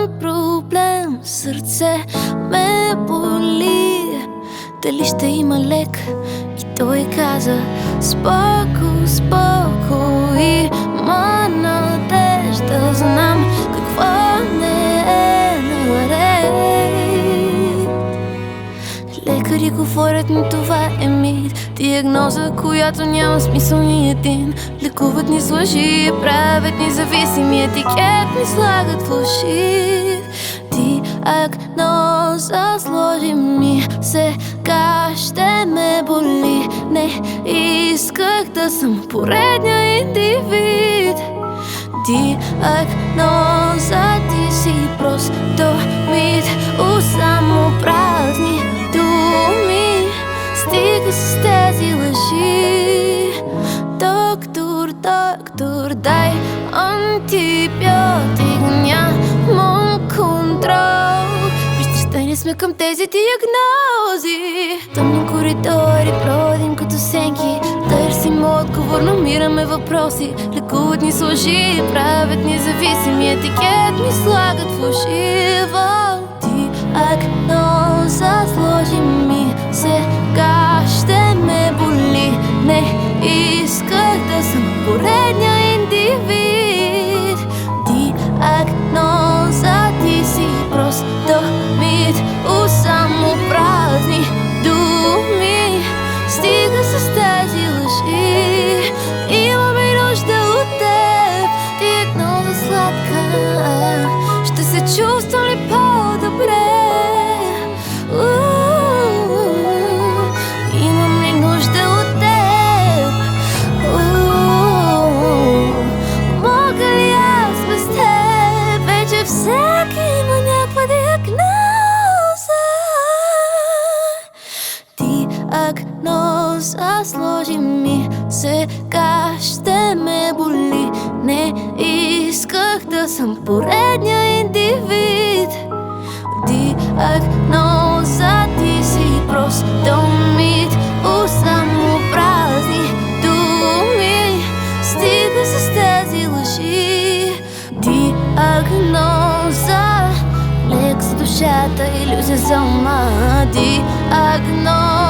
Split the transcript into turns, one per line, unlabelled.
проблем, сърце ме боли. Дали ще има лек? И той каза: споко, споко, има надежда. Знам какво не е наред. Лекари говорят, но това е мит, диагноза, която няма смисъл ни един. Лекуват ни с лъжи, правят ни зависими, етикет ни слагат фалшив. Диагноза сложи ми, сега ще ме боли. Не исках да съм поредния индивид. Диагноза, ти си просто мит, само празни думи. Стига с тези лъжи. Доктор, доктор, дай антибиотик, нямам контрол. Пристрастени сме към тези диагнози. Тъмни коридори бродим като сенки, търсим отговор, намираме въпроси. Лекуват ни с лъжи, правят ни зависими, етикет ни слагат фалшиво. Диагноза сложи ми, сега ще ме боли. Не исках да съм поредния индивид. Диагноза, ти си просто мит, само празни думи. Стига с тези лъжи, имаме нужда от теб. Диагноза сладка, ще се чувствам ли по-добре? Имам ли нужда от теб? Мога ли аз без теб? Вече всеки има някаква диагноза. Диагноза сложи ми, сега ще ме боли. Не исках да съм поредния индивид. Диагноза, ти си просто мит, само празни думи. Стига с тези лъжи. Диагноза, лек за душата, илюзия за ума. Диагноза,